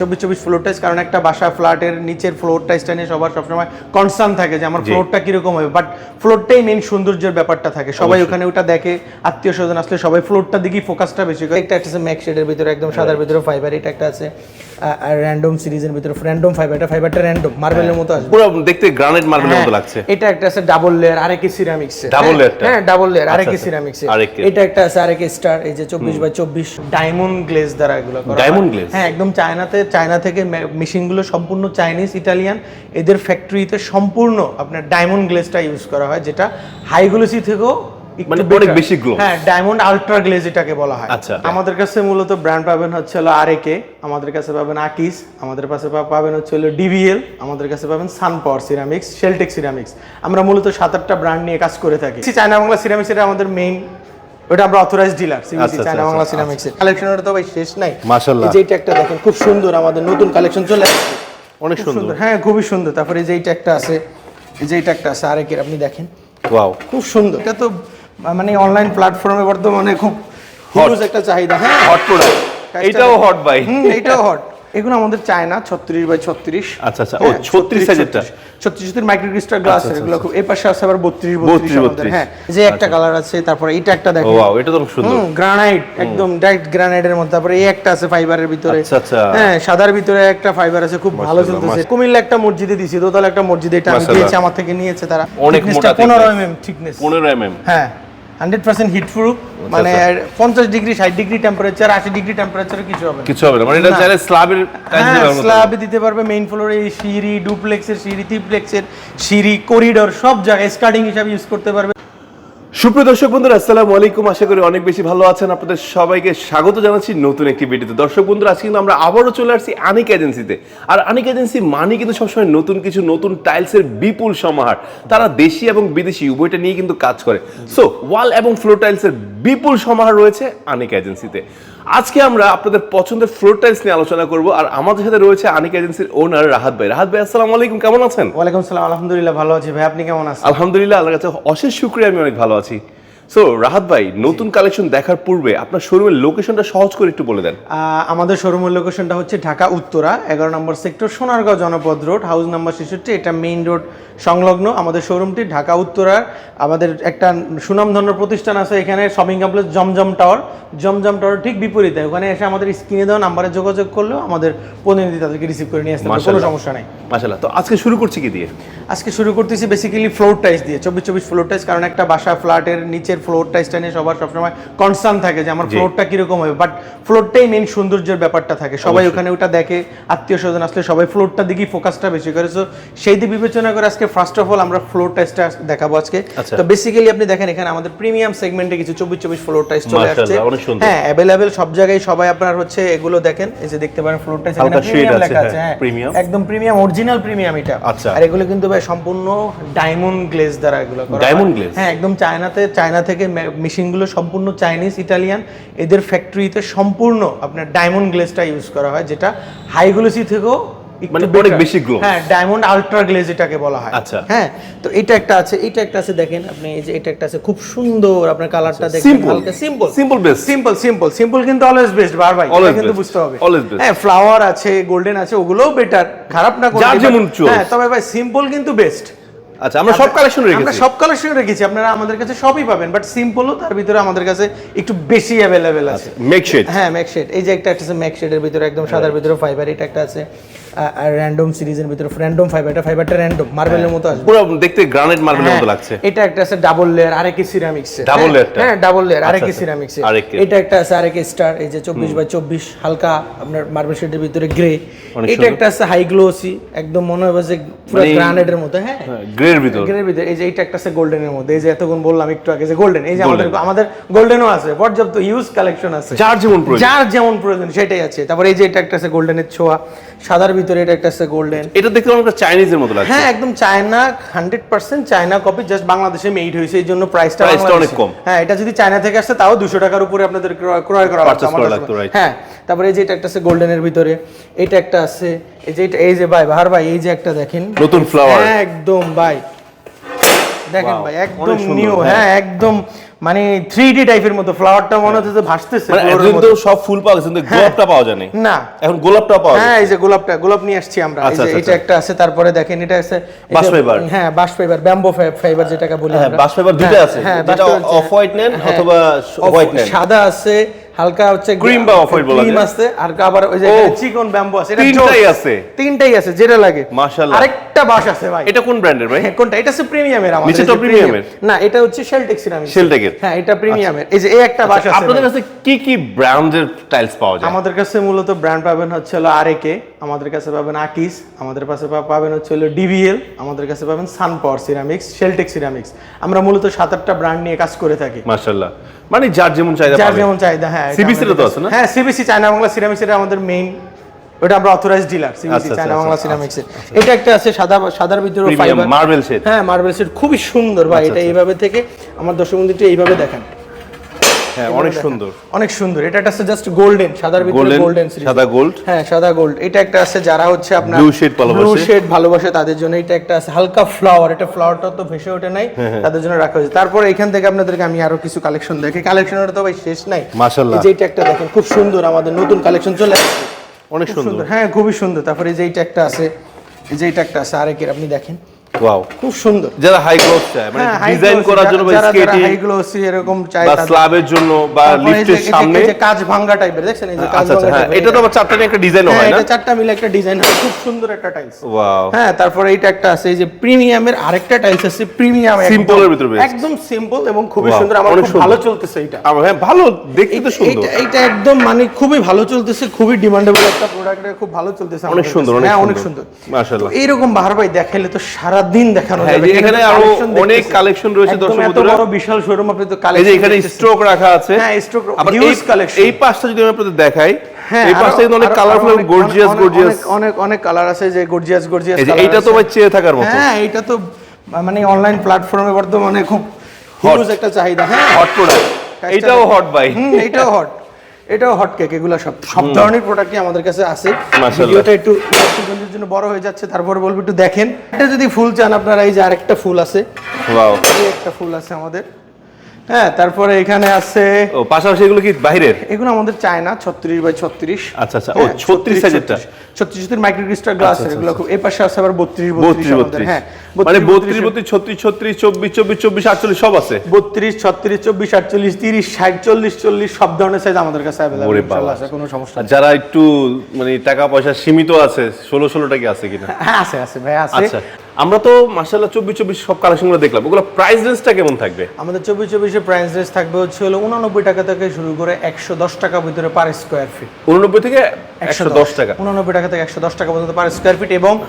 24 floor টাইস, কারণ একটা বাসা ফ্ল্যাটের নিচের ফ্লোর টাইসটা নিয়ে সবার সবসময় কনসার্ন থাকে যে আমার ফ্লোরটা কিরকম হবে, বাট ফ্লোরটাই মেইন সৌন্দর্যের ব্যাপারটা থাকে। সবাই ওখানে ওটা দেখে, আত্মীয় স্বজন আসলে সবাই ফ্লোরটার দিকেই ফোকাসটা বেশি করে। একটা আছে ম্যাক শেডের ভিতরে একদম সাদার ভিতরে ফাইবার, এটা একটা আছে আর র্যান্ডম সিরিজের ভিতরে র্যান্ডম ফাইবার, এটা ফাইবারটা র্যান্ডম মার্বেলের মতো আসবে, পুরো দেখতে গ্রানাইট মার্বেলের মতো লাগছে। এটা একটা আছে double layer RAK Ceramics, double layer, হ্যাঁ ডাবল লেয়ার আরএকে সিরামিক্স। এটা একটা আছে আরএকে স্টার, এই যে 24/24 ডায়মন্ড গ্লেজ দ্বারা এগুলো করা। ডায়মন্ড গ্লেজ, হ্যাঁ একদম চায়না থেকে মেশিনগুলো সম্পূর্ণ চাইনিজ ইটালিয়ান, এদের ফ্যাক্টরিতে সম্পূর্ণ আপনার ডায়মন্ড গ্লেজটা ইউজ করা হয়, যেটা হাই গ্লোসি থেকেও মানে অনেক বেশি গ্লো। হ্যাঁ ডায়মন্ড আলট্রা গ্লেজ এটাকে বলা হয়। আচ্ছা, আমাদের কাছে মূলত ব্র্যান্ড পাবেন হচ্ছে হলো আরএকে, আমাদের কাছে পাবেন আকিস, আমাদের কাছে পাবেন হচ্ছে হলো ডিভিএল, আমাদের কাছে পাবেন সান পাওয়ার সিরামিক্স, শেলটেক সিরামিক্স। আমরা মূলত 7-8টা ব্র্যান্ড নিয়ে কাজ করে থাকি। চায়না বাংলা সিরামিক্স এটা আমাদের মেইন, ওটা আমরা authorised dealer CBC China Bangla সিরামিক্সের। কালেকশনের তো ভাই শেষ নাই মাশাআল্লাহ। এই যে এটা একটা দেখেন খুব সুন্দর, আমাদের নতুন কালেকশন চলে আসছে, অনেক সুন্দর। হ্যাঁ খুবই সুন্দর। তারপরে এই যে এটা একটা আছে, এই যে এটা একটা আছে আরএকে, আপনি দেখেন ওয়াও খুব সুন্দর। এটা তো মানে অনলাইন প্ল্যাটফর্মে বর্তমানে খুব হিউজ একটা চাহিদা। হ্যাঁ হট প্রোডাক্ট, এটাও হট ভাই, এটাও হট। এগুলো আমাদের চায়না 36/36। আচ্ছা আচ্ছা, ও 36 সাইজেরটা 36 মাইক্রো ক্রিস্টাল গ্লাস, এগুলো খুব। এই পাশে আছে আবার 32 আমাদের। হ্যাঁ যে একটা কালার আছে, তারপরে এটা একটা দেখেন, ওয়াও এটা তো খুব সুন্দর, গ্রানাইট একদম ডাইরেক্ট গ্রানাইটের মধ্যে। তারপরে এই একটা আছে ফাইবারের ভিতরে, আচ্ছা আচ্ছা, হ্যাঁ সাদার ভিতরে একটা ফাইবার আছে, খুব ভালো চলতেছে। কুমিল্লা একটা মসজিদে দিছি, দোতলা একটা মসজিদে, এটা আমি দিয়েছি, আমার থেকে নিয়েছে তারা। অনেক মোটা 15 mm থিকনেস, 15 mm, হ্যাঁ 100% হিট প্রুফ, মানে 50 ডিগ্রি 60 ডিগ্রি টেম্পারেচার 80 ডিগ্রি টেম্পারেচারে কিছু হবে না, মানে এটা চাইলে স্ল্যাবের স্ল্যাবে দিতে পারবে। মেইন ফ্লোরে এই সিঁড়ি, ডুপ্লেক্সের সিঁড়ি, ট্রিপ্লেক্সের সিঁড়ি, করিডোর সব জায়গায় স্কার্টিং হিসাবে ইউজ করতে পারবে। সুপ্রিয় দর্শক বন্ধুরা আসসালামু আলাইকুম, আশা করি অনেক বেশি ভালো আছেন। আপনাদের সবাইকে স্বাগত জানাচ্ছি নতুন একটি ভিডিওতে। দর্শক বন্ধুরা আজকে কিন্তু আমরা আবারও চলে আসছি আনিক এজেন্সিতে। আর আনিক এজেন্সি মানে কিন্তু সবসময় নতুন কিছু, নতুন টাইলসের বিপুল সমাহার। তারা দেশি এবং বিদেশি উভয়টা নিয়ে কিন্তু কাজ করে। সো ওয়াল এবং ফ্লোর টাইলসের বিপুল সমাহার রয়েছে আনিক এজেন্সিতে। আজকে আমরা আপনাদের পছন্দের ফ্লোর টাইলস নিয়ে আলোচনা করব, আর আমাদের সাথে রয়েছে আনিক এজেন্সির ওনার রাহাত ভাই। রাহাত ভাই আসসালামু আলাইকুম, কেমন আছেন? ওয়ালাইকুম সালাম, আলহামদুলিল্লাহ ভালো আছি ভাই, আপনি কেমন আছেন? আলহামদুলিল্লাহ, আল্লাহর কাছে অশেষ শুকরিয়া, আমি অনেক ভালো আছি। সো রাহাত ভাই, নতুন কালেকশন দেখার পূর্বে আপনার শোরুমের লোকেশনটা সহজ করে একটু বলে দেন। আমাদের শোরুমের লোকেশনটা হচ্ছে ঢাকা উত্তরা 11 নম্বর সেক্টর, সোনারগাঁও জনপদ রোড, হাউস নাম্বার 66, এটা মেইন রোড সংলগ্ন আমাদের শোরুমটি ঢাকা উত্তরার। আমাদের একটা সুনামধন্য প্রতিষ্ঠান আছে এখানে, শপিং কমপ্লেক্স জমজম টাওয়ার ঠিক বিপরীতে। ওখানে এসে আমাদের স্ক্রিনে দেওয়া নাম্বারে যোগাযোগ করলেও আমাদের প্রতিনিধি তাদেরকে রিসিভ করে নিয়ে আসতে পারবে, কোনো সমস্যা নাই। মাশাআল্লাহ। তো আজকে শুরু করছি কি দিয়ে? আজকে শুরু করতেছি বেসিক্যালি ফ্লোর টাইস দিয়ে, 24 ফ্লোর টাইস, কারণ একটা বাসা ফ্ল্যাটের নিচের ফ্লোর টাইসটা নিয়ে সবার সবসময় কনসার্ন থাকে যে আমার ফ্লোরটা কিরকম হবে, বাট ফ্লোরটাই মেইন সৌন্দর্যের ব্যাপারটা থাকে। সবাই ওখানে ওটা দেখে, আত্মীয় স্বজন আসলে সবাই ফ্লোরটার দিকেই ফোকাসটা বেশি করে। সো সেই দিক বিবেচনা করে আজকে ফার্স্ট অফ অল আমরা ফ্লোর টাইসটা দেখাবো আজকে। তো বেসিক্যালি আপনি দেখেন এখানে আমাদের প্রিমিয়াম সেগমেন্টে কিছু 24 ফ্লোর টাইস চলে আসছে। হ্যাঁ অ্যাভেলেবেল সব জায়গায়, সবাই আপনার হচ্ছে এগুলো দেখেন, এই যে দেখতে পারেন ফ্লোর টাইস এখানে প্রিমিয়াম লেখা আছে। হ্যাঁ একদম প্রিমিয়াম, অরিজিনাল প্রিমিয়াম এটা। আর এগুলো কিন্তু ভাই সম্পূর্ণ ডায়মন্ড গ্লেজ দ্বারা এগুলো করা। ডায়মন্ড গ্লেজ, হ্যাঁ একদম চায়না থেকে মেশিনগুলো সম্পূর্ণ চাইনিজ ইটালিয়ান, এদের ফ্যাক্টরিতে সম্পূর্ণ আপনার ডায়মন্ড গ্লেজটা ইউজ করা হয়, যেটা হাই গ্লোসি থেকেও মানে অনেক বেশি গ্লো। হ্যাঁ ডায়মন্ড আলট্রা গ্লেজ এটাকে বলা হয়। আচ্ছা হ্যাঁ তো এটা একটা আছে দেখেন আপনি, এই যে এটা একটা আছে খুব সুন্দর, আপনার কালারটা দেখেন হালকা সিম্পল কিন্তু অলওয়েজ বেস্ট বার ভাই, এটা কিন্তু বুঝতে হবে। হ্যাঁ ফ্লাওয়ার আছে, গোল্ডেন আছে, ওগুলোও বেটার, খারাপ না কোনো। হ্যাঁ তবে ভাই সিম্পল কিন্তু বেস্ট। আচ্ছা, আমরা সব কালেকশন রেখেছি, আপনারা আমাদের কাছে সবই পাবেন, বাট সিম্পলও তার ভিতরে আমাদের কাছে একটু বেশি অ্যাভেলেবেল আছে। মেক শেড, হ্যাঁ মেক শেড, এই যে একটা আছে মেক শেডের ভিতরে একদম সাদার ভিতরে ফাইবার, এটা একটা আছে আর র্যান্ডম সিরিজের ভিতরে র্যান্ডম ফাইবার, এটা ফাইবারটা র্যান্ডম মার্বেলের মতো আসবে, পুরো দেখতে গ্রানাইট মার্বেলের মতো লাগছে। এটা একটা আছে ডাবল লেয়ার আরএকে সিরামিক্স, হ্যাঁ ডাবল লেয়ার আরএকে সিরামিক্স। এটা একটা আছে আরএকে স্টার, এই যে 24/24 হালকা আপনার মার্বেল শেডের ভিতরে গ্রে। এটা একটা আছে হাই গ্লোসি, একদম মনে হবে যে পুরো গ্রানাইটের মতো। হ্যাঁ গ্রের ভিতরে, এই যে এটা একটা আছে গোল্ডেনের মধ্যে, এই যে এতক্ষণ বললাম একটু আগে যে গোল্ডেন, এই যে আমাদের গোল্ডেনও আছে, পর্যাপ্ত ইউজ কালেকশন আছে, যার যেমন প্রয়োজন সেটাই আছে। তারপর এই যে এটা একটা আছে গোল্ডেনের ছোঁয়া, সাদার ভিতরে এটা একটা আছে গোল্ডেন। এটা দেখতে অনেকটা চাইনিজের মতো লাগছে। হ্যাঁ একদম চায়না, 100% চায়না কপি, জাস্ট বাংলাদেশে মেড হয়েছে, এই জন্য প্রাইসটা অনেক কম। হ্যাঁ এটা যদি চায়না থেকে আসে তাও 200 টাকার উপরে আপনাদের ক্রয় করা লাগতো। হ্যাঁ তারপরে এই যে এটা একটা আছে গোল্ডেনের ভিতরে, এটা একটা আছে এই যে ভাই বাহার ভাই, এই যে একটা দেখেন নতুন ফ্লাওয়ার, একদম ভাই দেখেন Wow, ভাই অনেক একদম সুন্দর, নিউ, হ্যাঁ। হ্যাঁ একদম মানে 3D টাইপের মতো, ফ্লাওয়ারটা মনে হচ্ছে যে ভাসতেছে মানে flower এর এতদিন তো মধ্যে। সব ফুল পাওয়া গেছে কিন্তু গোলাপটা পাওয়া যায় নাই। না এখন গোলাপটা পাওয়া যায়। হ্যাঁ এই যে গোলাপ নিয়ে আসছি আমরা, এই আচ্ছা, যে আচ্ছা, এটা একটা আছে, তারপরে দেখেন এটা আছে এই যে- বাঁশ ফাইবার। হ্যাঁ বাঁশ ফাইবার, ব্যাম্বো ফাইবার যেটাকে বলি হ্যাঁ, আমরা। বাঁশ ফাইবার দুটো হ্যাঁ, আছে, হ্যাঁ, যেটা বাঁশ ফাইবার অফ হোয়াইট নেন হ্যাঁ, অথবা হোয়াইট নেন। সাদা আছে, হালকা হচ্ছে Cream বা off-white বলা ক্রিম যায়। আছে, আর আবার ওই যে ও, চিকন ব্যাম্বো আছে, এটা তিনটাই জোস। আছে। তিনটাই আছে যেটা লাগে। মাশাআল্লাহ। আরেকটা বাঁশ আছে ভাই। এটা কোন ব্র্যান্ডের ভাই? হ্যাঁ, কোনটা? এটা হচ্ছে প্রিমিয়ামের আমাদের। নিচেরটা এই যে প্রিমিয়ামের? না, এটা হচ্ছে শেলটেক্স সিরামিক। শেলটেকের। হ্যাঁ, এটা প্রিমিয়ামের। এই যে এই একটা বাঁশ আছে আপনাদের ভাই। কাছে কি কি ব্র্যান্ডের টাইলস পাওয়া যায়? আমাদের কাছে মূলত ব্র্যান্ড পাবেন হচ্ছে হলো আরএকে, আমাদের কাছে পাবেন আকিস, আমাদের কাছে পাবেন হচ্ছে হলো ডিবিএল, আমাদের কাছে পাবেন সান পাওয়ার সিরামিক্স, শেলটেক্স সিরামিক্স। আমরা মূলত 7-8টা ব্র্যান্ড নিয়ে কাজ করে থাকি। মাশাআল্লাহ, মানে যার যেমন চাহিদা যার পাবে। যেমন চাহিদা। হ্যাঁ, এটা CBC আমাদের তো কাছে- আছে না? হ্যাঁ, সিবিসি চায়না বাংলা সিরামিক্স এটা আমাদের মেইন, ওটা আমরা অথরাইজড ডিলার সিবিসি আচ্ছা, চায়না আচ্ছা, বাংলা আচ্ছা, সিরামিক্সের। এটা একটা আছে সাদার ভিতরে প্রিমিয়াম ফাইবার মার্বেল শেড। হ্যাঁ, মার্বেল সেট খুবই সুন্দর ভাই। আচ্ছা, এটা আচ্ছা। এইভাবে থেকে আমার দর্শক বন্ধুকে এইভাবে দেখেন, হ্যাঁ, অনেক সুন্দর। অনেক সুন্দর। এটা একটা আছে জাস্ট গোল্ডেন, সাদার ভিতরে গোল্ডেন, গোল্ডেন সিরিজ। সাদা গোল্ড। হ্যাঁ, সাদা গোল্ড। এটা একটা আছে যারা হচ্ছে আপনার Blue shade ভালোবাসে। ব্লু শেড ভালোবাসে তাদের জন্য। এটা একটা আছে হালকা ফ্লাওয়ার, এটা ফ্লাওয়ারটা তো ভেসে ওঠে নাই, তাদের জন্য রাখা হয়েছে। তারপর এখান থেকে আপনাদেরকে আমি আরো কিছু কালেকশন দেখি, কালেকশনের তো ভাই শেষ নাই। মাশাআল্লাহ। এই যে এটা একটা দেখেন, খুব সুন্দর, আমাদের নতুন কালেকশন চলে আসছে, অনেক খুব সুন্দর। হ্যাঁ খুবই সুন্দর। তারপরে এই যে এটা একটা আছে, এই যে এটা একটা আছে আরেকের, আপনি দেখেন ওয়াও, খুব সুন্দর। যারা হাই গ্লোস চায় মানে হ্যাঁ, high ডিজাইন glossy, করার জন্য বা যারা স্কেটিং হাই গ্লোসি এরকম চাই বা তাদের। স্ল্যাবের জন্য বা তারপরে এই যে- লিফটের এই যে- সামনে। এই যে কাজ ভাঙা টাইপের, দেখছেন এই যে কাজ আচ্ছা আচ্ছা, ভাঙা হ্যাঁ, টাইপের। এটা তো আবার চারটা নিয়ে একটা ডিজাইন হ্যাঁ, হয় না? এটা চারটা মিলে একটা ডিজাইন হয়, খুব সুন্দর একটা টাইলস। ওয়াও, হ্যাঁ, তারপরে এইটা একটা আছে, এই যে প্রিমিয়ামের আরেকটা টাইলস আছে, প্রিমিয়াম Simple এর ভিতরে best। একদম সিম্পল এবং খুবই Wow, সুন্দর। আমার অনেক খুব সুন্দর। ভালো চলতেছে এটা। হ্যাঁ, ভালো দেখতে তো সুন্দর। এইটা একদম মানে খুবই ভালো চলতেছে, খুবই ডিমান্ডেবল একটা প্রোডাক্ট, খুব ভালো চলতেছে অনেক আমাদের সুন্দর, কাছে। অনেক হ্যাঁ, সুন্দর। অনেক সুন্দর। মাশাআল্লাহ। তো এইরকম বাহার ভাই দেখাইলে তো সারা দিন দেখানো হ্যাঁ, যাবে। যে এখানে আরো অনেক কালেকশন রয়েছে একদম দর্শক এত বন্ধুরা। বড় বিশাল শোরুম, আপনি তো এই যে কালেকশন এখানে স্ট্রোক রাখা আছে। হ্যাঁ, স্ট্রোক, আবার হিউজ কালেকশন। এই পাশটা যদি আমি আপনাদের দেখাই, হ্যাঁ, এই পাশটা কিন্তু অনেক কালারফুল এবং গর্জিয়াস গর্জিয়াস। অনেক কালার আছে, যে গর্জিয়াস এই যে এইটা তো ভাই চেয়ে থাকার মতো। হ্যাঁ, এটা তো মানে অনলাইন প্ল্যাটফর্মে বর্তমানে খুব হিউজ একটা চাহিদা। হ্যাঁ, হট প্রোডাক্ট, এইটাও হট ভাই। এটাও হট, এটাও হট কেক, এগুলো সব ধরনের প্রোডাক্টই আমাদের কাছে আছে। মাশাআল্লাহ। ভিডিওটা একটু দর্শকদের জন্য বড় হয়ে যাচ্ছে, তারপরে বলবো একটু দেখেন। এটা যদি ফুল চান আপনারা, এই যে আরেকটা ফুল আছে, ওয়াও, এই একটা ফুল আছে আমাদের। হ্যাঁ, তারপরে এখানে আছে, ও পাশাপাশি এগুলো কি বাইরের? এগুলো আমাদের চায়না 36x36। আচ্ছা আচ্ছা, ও 36 সাইজেরটা। 36 মাইক্রো ক্রিস্টাল গ্লাস, এগুলো খুব। এই পাশে আছে আবার 32 32 আমাদের। হ্যাঁ, মানে 32 32 36 36 24 24 24 48 সব আছে। 32 36 24 48 30 60 40 40 সব ধরনের সাইজ আমাদের কাছে अवेलेबल ওরে ইনশাআল্লাহ বাবা। আছে, কোনো সমস্যা আর নেই। যারা একটু মানে টাকা পয়সা সীমিত আছে, 16 টাকা আছে কিনা? হ্যাঁ, আছে ভাই, আছে। আচ্ছা, আমরা তো মাশাআল্লাহ 24 24 সব কালেকশনগুলো দেখলাম, ওগুলো প্রাইস রেঞ্জটা কেমন থাকবে? আমাদের 24 এর প্রাইস রেঞ্জ থাকবে হচ্ছে হলো 89 টাকা থেকে শুরু করে 110 টাকা ভিতরে পার স্কয়ার ফিট। 89 থেকে 110 টাকা। 89 টাকা থেকে 110 টাকা পর্যন্ত পার স্কয়ার ফিট। এবং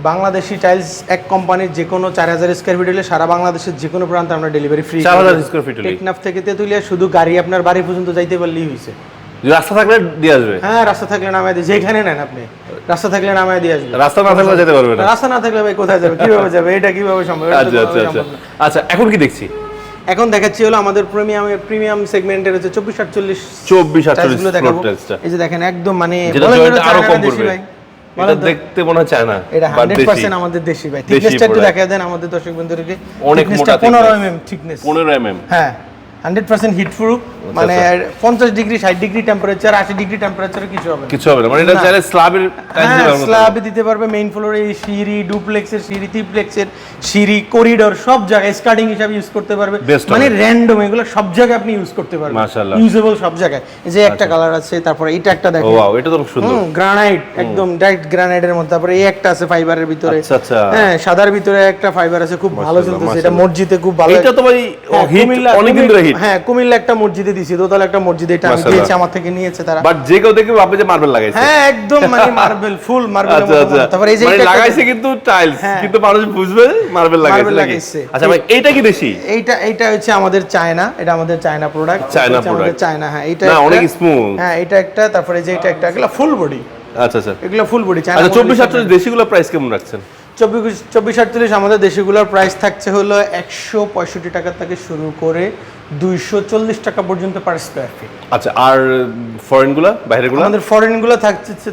বাংলাদেশি টাইলস এক কোম্পানির যে কোনো 4000 স্কয়ার ফিট হলে সারা বাংলাদেশের যে কোনো প্রান্তে আমরা ডেলিভারি ফ্রি। 4000 স্কয়ার ফিট হলে টেকনাফ থেকে তেতুলিয়া, শুধু গাড়ি আপনার বাড়ি পর্যন্ত যাইতে পারলেই হয়েছে। রাস্তা থাকলে দিয়ে আসবে? হ্যাঁ, রাস্তা থাকলে নামায় দিয়ে, যেখানে নেন আপনি রাস্তা থাকলে নামায় দিয়ে আসবে। রাস্তা না থাকলে যেতে পারবে না? রাস্তা না থাকলে ভাই কোথায় যাবে, কিভাবে যাবে, এটা কিভাবে সম্ভব? এটা তো আচ্ছা আচ্ছা কোনোভাবেই আচ্ছা সম্ভব না। আচ্ছা, এখন কি দেখছি? এখন দেখাচ্ছি হলো আমাদের প্রিমিয়াম সেগমেন্টের হচ্ছে 24 24 টাইলসগুলো 48 দেখাবো। ফ্লোর টাইলসটা, এই যে দেখেন একদম মানে যেটা বলেন জয়েন্ট যেটা আরো চায়না কম না দেশি পড়বে। ভাই। এটা বলেন তো। দেখতে মনে হয় চায় না, এটা বাট 100% আমাদের দেশি ভাই। দেশি থিকনেসটা একটু product। দেখা দেন আমাদের দর্শক বন্ধুদেরকে। অনেক মোটা 15 thickness। mm thickness. 15 mm। হ্যাঁ, 100% হিট প্রুফ, মানে 50 ডিগ্রি 60 ডিগ্রি টেম্পারেচার 80 ডিগ্রি টেম্পারেচারে কিছু হবে না। কিছু হবে না, মানে এটা না। চাইলে স্ল্যাবের টাইলস হ্যাঁ, দিতে পারবে। স্ল্যাবে দিতে পারবে, মেইন ফ্লোরে সিঁড়ি, ডুপ্লেক্সের সিঁড়ি, ট্রিপ্লেক্সের সিঁড়ি, করিডোর সব জায়গায় স্কার্টিং হিসাবে ইউজ করতে পারবে। Best মানে হবে। র্যান্ডম এগুলো সব জায়গায় আপনি ইউজ করতে পারবেন। মাশাআল্লাহ। ইউজেবল সব জায়গায়। এই যে একটা কালার আছে, তারপরে এটা একটা ও দেখেন। ওয়াও, এটা তো খুব সুন্দর। গ্রানাইট, একদম ডাইরেক্ট গ্রানাইটের মধ্যে। তারপরে এই একটা আছে ফাইবারের ভিতরে। আচ্ছা, আচ্ছা। হ্যাঁ, সাদার ভিতরে একটা ফাইবার আছে, খুব ভালো মাশাআল্লাহ, চলতেছে। এটা মাশাআল্লাহ। মসজিদে খুব ভালো। এটা তো ভাই হ্যাঁ, হিট কুমিল্লা- অনেকদিন ধরে হিট। হ্যাঁ, কুমিল্লা একটা মসজিদে দিছি, দোতলা একটা মসজিদে, এটা আমি মাশাআল্লাহ। দিয়েছি, আমার থেকে নিয়েছে তারা। বাট যে কেউ দেখবে আপনি যে মার্বেল লাগাইছে। হ্যাঁ, একদম মানে মার্বেল, ফুল মার্বেল। আচ্ছা আচ্ছা, তারপরে এই যে মানে এটা একটা- লাগাইছে কিন্তু টাইলস, হ্যাঁ। কিন্তু মানুষ বুঝবে মার্বেল লাগাইছে মার্বেল নাকি? লাগাইছে। আচ্ছা ভাই, এইটা কি দেশি? এইটা হচ্ছে আমাদের চায়না, এটা আমাদের চায়না প্রোডাক্ট। চায়না আমাদের product। চায়না। হ্যাঁ, এটা না, একটা- অনেক smooth। হ্যাঁ, এটা একটা, তারপরে যে এটা একটা, এগুলো ফুল বডি, আচ্ছা আচ্ছা এগুলো ফুল বডি চায়না। আচ্ছা, 24 48 দেশিগুলো প্রাইস কেমন রাখছেন? 24-48 আমাদের দেশিগুলোর প্রাইস থাকছে হলো 165 টাকা থেকে শুরু করে 240 টাকা পর্যন্ত পার স্কোয়ার ফিট। আচ্ছা, আর ফরেনগুলো, বাইরেগুলো? আমাদের ফরেনগুলো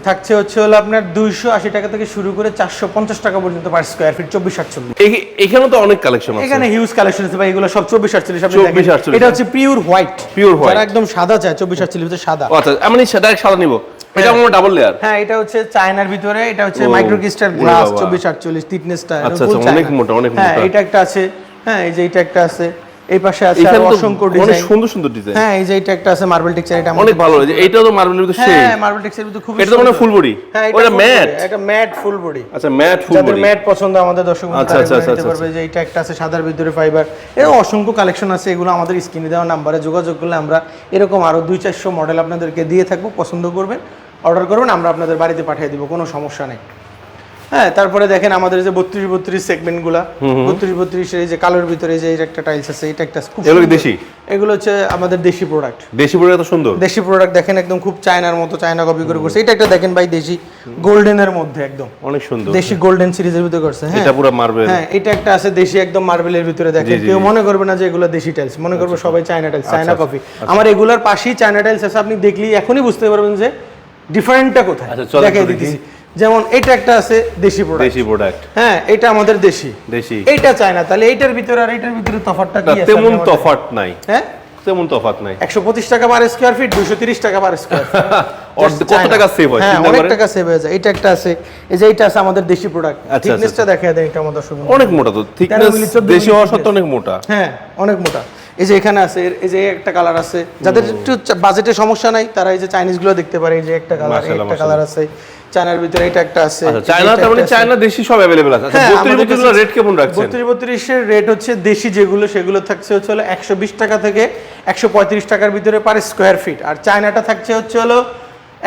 থাকছে হচ্ছে হলো আপনার 280 টাকা থেকে শুরু করে 450 টাকা পর্যন্ত পার স্কোয়ার ফিট 24-48। এখানে তো অনেক কালেকশন আছে। এখানে হিউজ কালেকশন আছে ভাই, এগুলো সব 24-48 আপনি দেখেন। 24-48 এটা হচ্ছে পিওর হোয়াইট, পিওর হোয়াইট, যারা একদম সাদা চায় 24-48 ভিতরে সাদা। আচ্ছা, আমি ডাইরেক্ট সাদা নিব। এটা আমার ডাবল লেয়ার। হ্যাঁ, এটা হচ্ছে চায়নার ভিতরে, এটা হচ্ছে মাইক্রো ক্রিস্টাল গ্লাস 24-48 থিকনেসটা। আচ্ছা, অনেক মোটা, অনেক মোটা। হ্যাঁ, এটা একটা আছে। হ্যাঁ, এই যে এটা একটা আছে, এই পাশে আছে আর অসংখ্য ডিজাইন, অনেক সুন্দর সুন্দর ডিজাইন। হ্যাঁ, এই যে এটা একটা আছে মার্বেল টেক্সচার, এটা অনেক ভালো। এই যে এইটাও তো মার্বেলের ভিতরে সেই। হ্যাঁ, মার্বেল টেক্সচারের ভিতরে খুব এটা তো মানে ফুল বডি। হ্যাঁ, এটা ম্যাট, এটা ম্যাট ফুল বডি। আচ্ছা, ম্যাট ফুল বডি। যাদের ম্যাট পছন্দ আমাদের দর্শক বন্ধুরা আচ্ছা, আচ্ছা, নিতে পারবে। যে এটা একটা আছে সাদার ভিতরে ফাইবার, এরকম অসংখ্য কালেকশন আছে। এগুলো আমাদের স্ক্রিনে দেওয়া নাম্বারে যোগাযোগ করলে আমরা এরকম আরো 200-400 মডেল আপনাদেরকে দিয়ে থাকবো। পছন্দ করবেন, অর্ডার করবেন, আমরা আপনাদের বাড়িতে পাঠিয়ে দিব, কোনো সমস্যা নেই। হ্যাঁ, তারপরে দেখেন আমাদের যে 32-32 সেগমেন্টগুলো, 32-32 এর যে কালোর ভিতরে যে একটা টাইলস আছে, এটা একটা খুব এগুলো দেশি, এগুলো হচ্ছে আমাদের দেশি প্রোডাক্ট। দেশি প্রোডাক্ট এত সুন্দর, দেশি প্রোডাক্ট দেখেন একদম খুব চায়নার মতো, চায়না কপি করে করছে। এটা একটা দেখেন ভাই, দেশি গোল্ডেনের মধ্যে একদম অনেক সুন্দর, দেশি গোল্ডেন সিরিজের ভিতরে করছে। হ্যাঁ, এটা পুরো মার্বেল। হ্যাঁ, এটা একটা আছে দেশি একদম মার্বেলের ভিতরে। দেখেন, কেউ মনে করবে না যে এগুলো দেশি টাইলস, মনে করবে সবাই চায়না টাইলস, চায়না কপি। আমার এগুলার পাশেই চায়না টাইলস আছে, আপনি দেখলেই এখনই বুঝতে পারবেন যে ডিফারেন্টটা কোথায়। দেখাই দিতেছি, যেমন এটা একটা আছে দেশি প্রোডাক্ট, দেশি প্রোডাক্ট। হ্যাঁ, এটা আমাদের দেশি, এইটা চায়না। তাহলে এইটার ভিতরে আর এইটার ভিতরে তফাৎটা কি আছে? তেমন তফাৎ নাই। হ্যাঁ, তেমন তফাৎ নাই। 125 টাকা পার স্কয়ার ফিট, 230 টাকা পার স্কয়ার ফিট। কত টাকা সেভ হয়? হ্যাঁ, অনেক টাকা সেভ হয়ে যায়। এটা একটা আছে, এই যে এটা আছে আমাদের দেশি প্রোডাক্ট। থিকনেসটা দেখায় দেন, এটা আমাদের শুনুন, অনেক মোটা তো। থিকনেস দেশি হওয়ার সত্ত্বেও অনেক মোটা। হ্যাঁ, অনেক মোটা। এই যে এখানে আছে, এই যে একটা কালার আছে, যাদের একটু বাজেটে সমস্যা নাই তারা এই যে চাইনিজ গুলো দেখতে পারে। এই যে একটা কালার, একটা কালার আছে চায়নার ভিতরে, এটা একটা আছে। আচ্ছা, চায়না তার মানে চায়না দেশি সব अवेलेबल আছে। আচ্ছা, 32 এর রেট কেমন রাখছেন? 32 এর রেট হচ্ছে দেশি যেগুলো সেগুলো থাকছে হচ্ছে 120 টাকা থেকে 135 টাকার ভিতরে পার স্কয়ার ফিট। আর চায়নাটা থাকছে হচ্ছে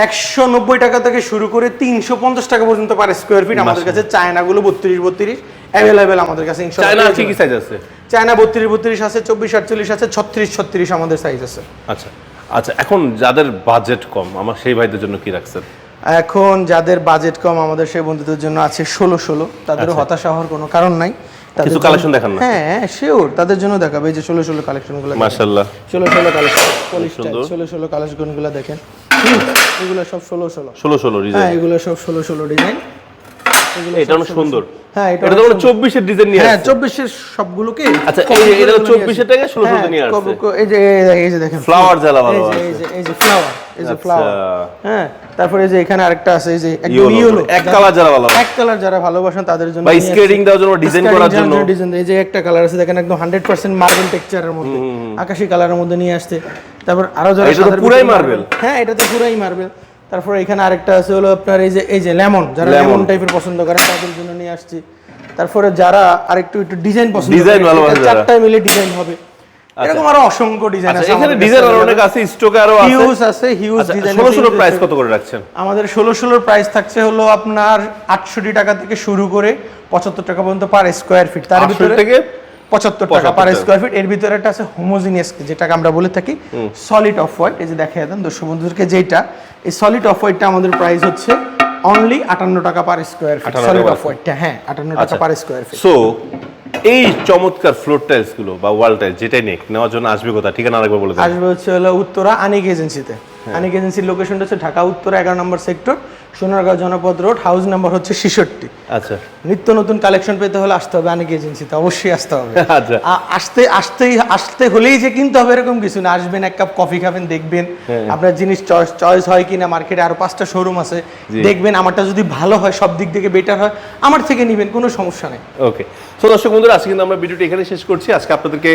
190 টাকা থেকে শুরু করে 350 টাকা পর্যন্ত পার স্কয়ার ফিট। আমাদের কাছে চায়নাগুলো 32 अवेलेबल আমাদের কাছে ইনশাআল্লাহ। চায়না কি কি সাইজ আছে? চায়না 32 আছে, 24-48 আছে, 36-36 আমাদের সাইজ আছে। আচ্ছা আচ্ছা, এখন যাদের বাজেট কম, আমার সেই ভাইদের জন্য কি রাখছেন? এখন যাদের বাজেট কম আমাদের সেই বন্ধুদের জন্য আছে 16-16। তাদেরও হতাশা হওয়ার কোনো কারণ নাই। কিছু কালেকশন দেখান না? হ্যাঁ, শিওর, তাদের জন্য দেখাবে। এই যে 16-16 কালেকশনগুলো, মাশাআল্লাহ, 16-16 কালেকশন, 16-16 কালেকশনগুলো দেখেন। এগুলো সব 16-16 ডিজাইন। হ্যাঁ, এগুলো সব 16-16 ডিজাইন। এটা অনেক সুন্দর। হ্যাঁ, এটা তো 24 এর ডিজাইন নিয়ে আসছে। হ্যাঁ, 24 এর সবগুলো কি? আচ্ছা, এই যে এটা 24 এর টাকা 16 তে নিয়ে আসছে। এই যে দেখেন ফ্লাওয়ার জ্বালা ভালো আছে। এই যে ফ্লাওয়ার, এই যে ফ্লাওয়ার। হ্যাঁ, তারপরে এই যে এখানে আরেকটা আছে, এই যে একদম ইয়েলো, এক কালার যারা ভালো, এক কালার যারা ভালোবাসেন তাদের জন্য, বা স্কেটিং দেওয়ার জন্য, ডিজাইন করার জন্য ডিজাইন। এই যে একটা কালার আছে দেখেন, একদম 100% মার্বেল টেক্সচারের মধ্যে, আকাশী কালারের মধ্যে নিয়ে আসছে। তারপর আরো যারা, এটা তো পুরাই মার্বেল। হ্যাঁ, এটা তো পুরাই মার্বেল। তারপর এখানে আরেকটা আছে হলো আপনার এই যে লেমন, যারা লেমন টাইপের পছন্দ করেন তাদের জন্য নিয়ে আসছি। তারপরে যারা আরেকটু ডিজাইন পছন্দ করেন, চারটায় মিলে ডিজাইন হবে, এরকম আরো অসংখ্য ডিজাইন আছে। এখানে ডিজাইন আরো অনেক আছে, স্টকে আরো আছে, হিউজ আছে, হিউজ ডিজাইন। 16 প্রাইস কত করে রাখছেন? আমাদের 16 প্রাইস থাকছে হলো আপনার 68 টাকা থেকে শুরু করে 75 টাকা পর্যন্ত পার স্কয়ার ফিট। তার ভিতরে থেকে 75 টাকা পার স্কয়ার ফিট। এর ভিতরে একটা আছে হোমোজিনিয়াস, যেটাকে আমরা বলে থাকি সলিড অফ হোয়াইট। এই যে দেখাই দেন দর্শক বন্ধুদেরকে, যেটা এই সলিড অফ হোয়াইটটা আমাদের প্রাইস হচ্ছে only 58 taka per square feet. Solid off হোয়াইটটা, হ্যাঁ, 58 taka per square fit. So এই চমৎকার ফ্লোর টাইলস গুলো বা ওয়াল টাইলস যেটাই নেওয়ার জন্য আসবে কোথায়? ঠিকানা আরেকবার বলে দেন। আসবে হচ্ছে উত্তরা আনিক এজেন্সিতে। আনিক এজেন্সির লোকেশনটা হচ্ছে ঢাকা উত্তরা 11 নম্বর সেক্টর, সোনারগাঁও জনপদ রোড, হাউস নাম্বার হচ্ছে 66। আচ্ছা, নিত্য নতুন কালেকশন পেতে হলে আসতে হবে আনিক এজেন্সিতে, অবশ্যই আসতে হবে। আচ্ছা, আসতে হলেই যে কিনতে হবে এরকম কিছু না। আসবেন, এক কাপ কফি খাবেন, দেখবেন আপনার জিনিস চয়েস হয় কিনা। মার্কেটে আরো 5টা শোরুম আছে, দেখবেন আমারটা যদি ভালো হয়, সব দিক থেকে বেটার হয়, আমার থেকে নিবেন, কোনো সমস্যা নেই। ওকে, তো দর্শক বন্ধুরা, আজকে কিন্তু আমরা ভিডিওটি এখানে শেষ করছি। আজকে আপনাদেরকে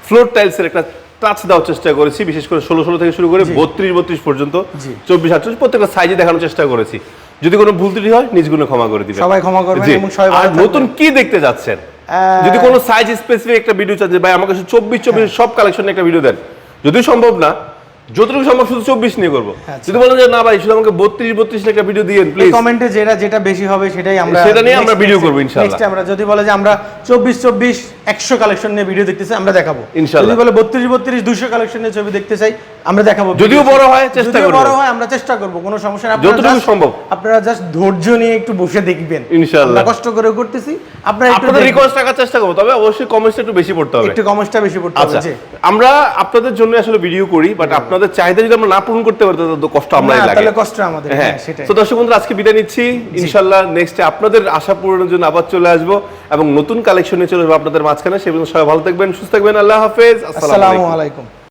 ফ্লোর টাইলসের একটা টাচ দেওয়ার চেষ্টা করেছি, বিশেষ করে 16 থেকে শুরু করে 32 পর্যন্ত, 24-48 প্রত্যেকটা সাইজে দেখানোর চেষ্টা করেছি। যদি কোনো ভুল ত্রুটি হয় নিজ গুণে ক্ষমা করে দিবেন, সবাই ক্ষমা করবেন। এবং সবাই আর নতুন কি দেখতে যাচ্ছেন, যদি কোনো সাইজ স্পেসিফিক একটা ভিডিও চান, যে ভাই আমাকে 24 সব কালেকশনের একটা ভিডিও দেন, যদি সম্ভব না, যতটুকু সম্ভব শুধু 24 নিয়ে করবো। যদি বলেন যে না ভাই শুধু আমাকে 32 একটা ভিডিও দিয়েন প্লিজ, কমেন্টে যেটা বেশি হবে সেটাই আমরা, সেটা নিয়ে আমরা ভিডিও করব ইনশাআল্লাহ। নেক্সট আমরা যদি বলে যে আমরা 24 100 কালেকশন নিয়ে ভিডিও দেখতে চাই, আমরা দেখাবো। ইনশাআল্লাহ। যদি বলে 32 200 কালেকশন নিয়ে ছবি দেখতে চাই, আমরা দেখাবো, যদিও বড় হয় চেষ্টা করব, বড় হয় আমরা চেষ্টা করব, কোনো সমস্যা নেই, যতটুকু সম্ভব। আপনারা জাস্ট ধৈর্য নিয়ে একটু বসে দেখবেন, ইনশাআল্লাহ আমরা কষ্ট করে করতেছি, আপনারা একটু আপনাদের রিকোয়েস্ট রাখার চেষ্টা করব, তবে অবশ্যই কমেন্টস একটু বেশি পড়তে হবে, একটু কমেন্টসটা বেশি পড়তে হবে। আচ্ছা জি, আমরা আপনাদের জন্য আসলে ভিডিও করি, বাট আপনাদের চাহিদা যদি আমরা না পূরণ করতে পারি তাহলে তো কষ্ট আমরাই লাগে, তাহলে কষ্ট আমাদের। হ্যাঁ সেটাই। তো দর্শক বন্ধুরা আজকে বিদায় নিচ্ছি, ইনশাআল্লাহ নেক্সটে আপনাদের আশা পূরণের জন্য আবার চলে আসবো এবং নতুন কালেকশন নিয়ে চলে আসবো আপনাদের মাঝখানে। সে পর্যন্ত সবাই ভালো থাকবেন, সুস্থ থাকবেন, আল্লাহ হাফেজ, আসসালামু আলাইকুম।